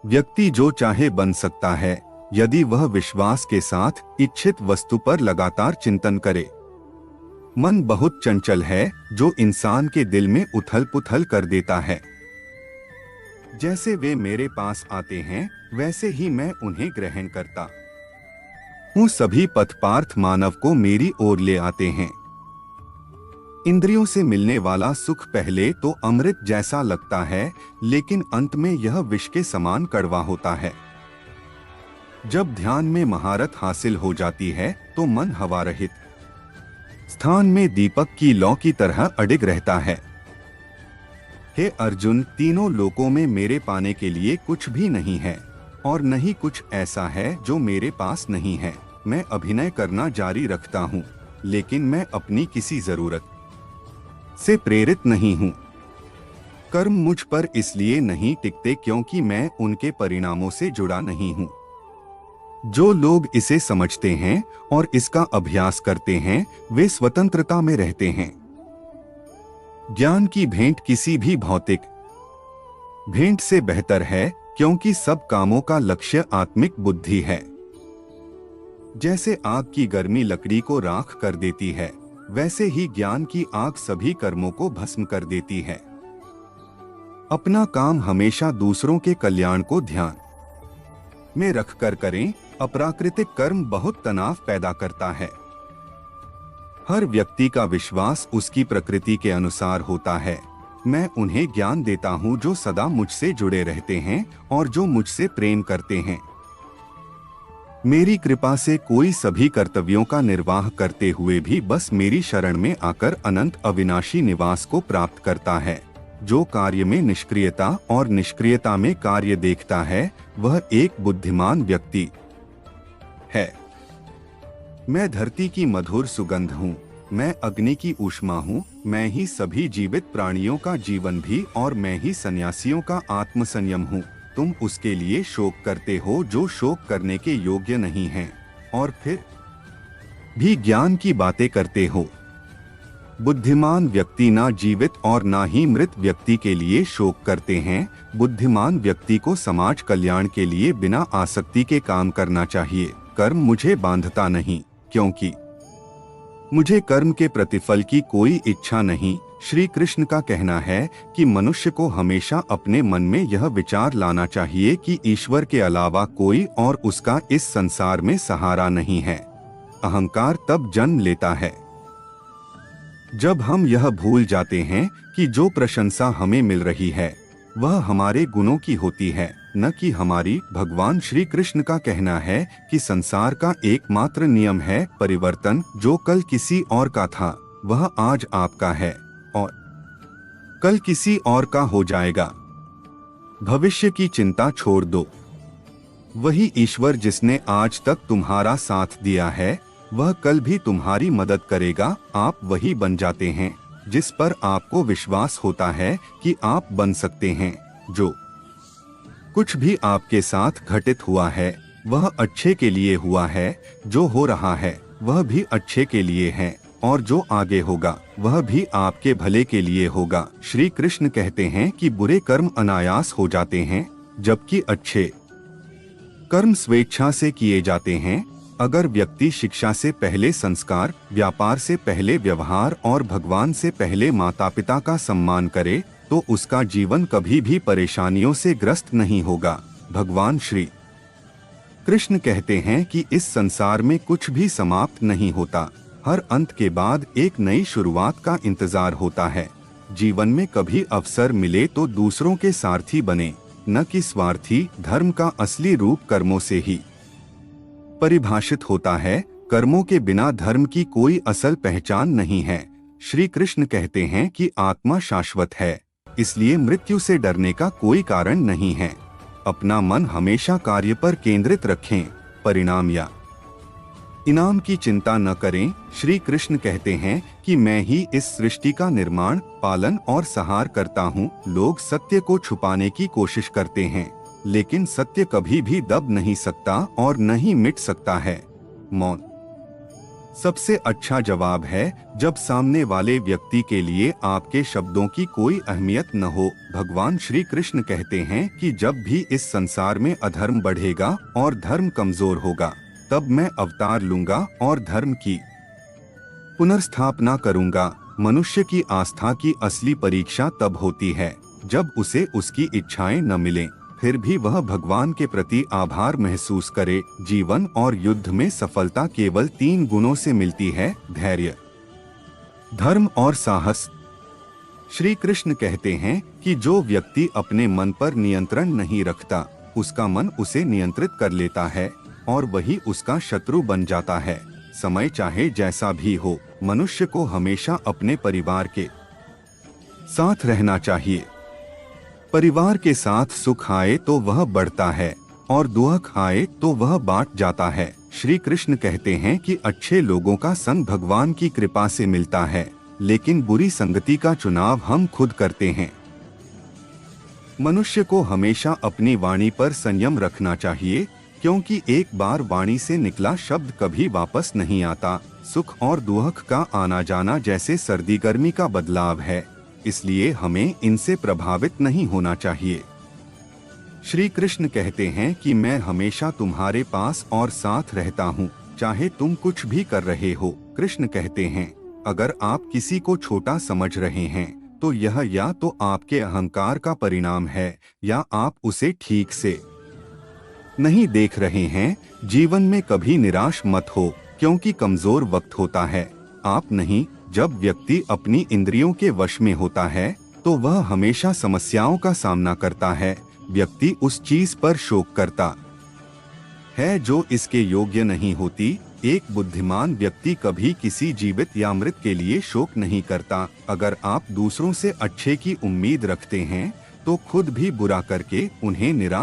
व्यक्ति जो चाहे बन सकता है यदि वह विश्वास के साथ इच्छित वस्तु पर लगातार चिंतन करे। मन बहुत चंचल है जो इंसान के दिल में उथल पुथल कर देता है। जैसे वे मेरे पास आते हैं वैसे ही मैं उन्हें ग्रहण करता हूँ। सभी पथपार्थ मानव को मेरी ओर ले आते हैं। इंद्रियों से मिलने वाला सुख पहले तो अमृत जैसा लगता है, लेकिन अंत में यह विष के समान कड़वा होता है। जब ध्यान में महारत हासिल हो जाती है तो मन हवा रहित स्थान में दीपक की लौ की तरह अडिग रहता है। हे अर्जुन, तीनों लोकों में मेरे पाने के लिए कुछ भी नहीं है और नहीं कुछ ऐसा है जो मेरे पास नहीं है। मैं अभिनय करना जारी रखता हूँ, लेकिन मैं अपनी किसी जरूरत से प्रेरित नहीं हूँ। कर्म मुझ पर इसलिए नहीं टिकते क्योंकि मैं उनके परिणामों से जुड़ा नहीं हूँ। जो लोग इसे समझते हैं और इसका अभ्यास करते हैं वे स्वतंत्रता में रहते हैं। ज्ञान की भेंट किसी भी भौतिक भेंट से बेहतर है, क्योंकि सब कामों का लक्ष्य आत्मिक बुद्धि है। जैसे आग की गर्मी लकड़ी को राख कर देती है, वैसे ही ज्ञान की आग सभी कर्मों को भस्म कर देती है। अपना काम हमेशा दूसरों के कल्याण को ध्यान में रखकर करें। अप्राकृतिक कर्म बहुत तनाव पैदा करता है। हर व्यक्ति का विश्वास उसकी प्रकृति के अनुसार होता है। मैं उन्हें ज्ञान देता हूँ जो सदा मुझसे जुड़े रहते हैं और जो मुझसे प्रेम करते हैं। मेरी कृपा से कोई सभी कर्तव्यों का निर्वाह करते हुए भी बस मेरी शरण में आकर अनंत अविनाशी निवास को प्राप्त करता है। जो कार्य में निष्क्रियता और निष्क्रियता में कार्य देखता है वह एक बुद्धिमान व्यक्ति है। मैं धरती की मधुर सुगंध हूँ, मैं अग्नि की ऊष्मा हूँ, मैं ही सभी जीवित प्राणियों का जीवन भी और मैं ही सन्यासियों का आत्मसंयम हूँ। तुम उसके लिए शोक करते हो जो शोक करने के योग्य नहीं है और फिर भी ज्ञान की बातें करते हो। बुद्धिमान व्यक्ति ना जीवित और ना ही मृत व्यक्ति के लिए शोक करते हैं। बुद्धिमान व्यक्ति को समाज कल्याण के लिए बिना आसक्ति के काम करना चाहिए। कर्म मुझे बांधता नहीं, क्योंकि मुझे कर्म के प्रतिफल की कोई इच्छा नहीं। श्री कृष्ण का कहना है कि मनुष्य को हमेशा अपने मन में यह विचार लाना चाहिए कि ईश्वर के अलावा कोई और उसका इस संसार में सहारा नहीं है। अहंकार तब जन्म लेता है जब हम यह भूल जाते हैं कि जो प्रशंसा हमें मिल रही है वह हमारे गुणों की होती है, न कि हमारी। भगवान श्री कृष्ण का कहना है कि संसार का एकमात्र नियम है परिवर्तन। जो कल किसी और का था वह आज आपका है और कल किसी और का हो जाएगा। भविष्य की चिंता छोड़ दो। वही ईश्वर जिसने आज तक तुम्हारा साथ दिया है वह कल भी तुम्हारी मदद करेगा। आप वही बन जाते हैं जिस पर आपको विश्वास होता है कि आप बन सकते हैं। जो कुछ भी आपके साथ घटित हुआ है वह अच्छे के लिए हुआ है। जो हो रहा है वह भी अच्छे के लिए है और जो आगे होगा वह भी आपके भले के लिए होगा। श्री कृष्ण कहते हैं कि बुरे कर्म अनायास हो जाते हैं, जबकि अच्छे कर्म स्वेच्छा से किए जाते हैं। अगर व्यक्ति शिक्षा से पहले संस्कार, व्यापार से पहले व्यवहार और भगवान से पहले माता पिता का सम्मान करे तो उसका जीवन कभी भी परेशानियों से ग्रस्त नहीं होगा। भगवान श्री कृष्ण कहते हैं कि इस संसार में कुछ भी समाप्त नहीं होता। हर अंत के बाद एक नई शुरुआत का इंतजार होता है। जीवन में कभी अवसर मिले तो दूसरों के सारथी बने, न कि स्वार्थी। धर्म का असली रूप कर्मों से ही परिभाषित होता है। कर्मों के बिना धर्म की कोई असल पहचान नहीं है। श्री कृष्ण कहते हैं कि आत्मा शाश्वत है, इसलिए मृत्यु से डरने का कोई कारण नहीं है। अपना मन हमेशा कार्य पर केंद्रित रखें, परिणाम या इनाम की चिंता न करें। श्री कृष्ण कहते हैं कि मैं ही इस सृष्टि का निर्माण, पालन और सहार करता हूँ। लोग सत्य को छुपाने की कोशिश करते हैं, लेकिन सत्य कभी भी दब नहीं सकता और न ही मिट सकता है। मौन सबसे अच्छा जवाब है जब सामने वाले व्यक्ति के लिए आपके शब्दों की कोई अहमियत न हो। भगवान श्री कृष्ण कहते हैं कि जब भी इस संसार में अधर्म बढ़ेगा और धर्म कमजोर होगा, तब मैं अवतार लूंगा और धर्म की पुनर्स्थापना करूंगा। मनुष्य की आस्था की असली परीक्षा तब होती है जब उसे उसकी इच्छाएं न मिलें, फिर भी वह भगवान के प्रति आभार महसूस करे। जीवन और युद्ध में सफलता केवल 3 गुणों से मिलती है: धैर्य, धर्म और साहस। श्री कृष्ण कहते हैं कि जो व्यक्ति अपने मन पर नियंत्रण नहीं रखता, उसका मन उसे नियंत्रित कर लेता है और वही उसका शत्रु बन जाता है। समय चाहे जैसा भी हो, मनुष्य को हमेशा अपने परिवार के साथ रहना चाहिए। परिवार के साथ सुख आए तो वह बढ़ता है और दुख आए तो वह बांट जाता है। श्री कृष्ण कहते हैं कि अच्छे लोगों का संग भगवान की कृपा से मिलता है, लेकिन बुरी संगति का चुनाव हम खुद करते हैं। मनुष्य को हमेशा अपनी वाणी पर संयम रखना चाहिए, क्योंकि एक बार वाणी से निकला शब्द कभी वापस नहीं आता। सुख और दुख का आना जाना जैसे सर्दी गर्मी का बदलाव है, इसलिए हमें इनसे प्रभावित नहीं होना चाहिए। श्री कृष्ण कहते हैं कि मैं हमेशा तुम्हारे पास और साथ रहता हूँ, चाहे तुम कुछ भी कर रहे हो। कृष्ण कहते हैं, अगर आप किसी को छोटा समझ रहे हैं तो यह या तो आपके अहंकार का परिणाम है या आप उसे ठीक से नहीं देख रहे हैं। जीवन में कभी निराश मत हो, क्योंकि कमजोर वक्त होता है, आप नहीं। जब व्यक्ति अपनी इंद्रियों के वश में होता है तो वह हमेशा समस्याओं का सामना करता है। व्यक्ति उस चीज पर शोक करता है जो इसके योग्य नहीं होती। एक बुद्धिमान व्यक्ति कभी किसी जीवित या मृत के लिए शोक नहीं करता। अगर आप दूसरों से अच्छे की उम्मीद रखते हैं तो खुद भी बुरा करके उन्हें निराश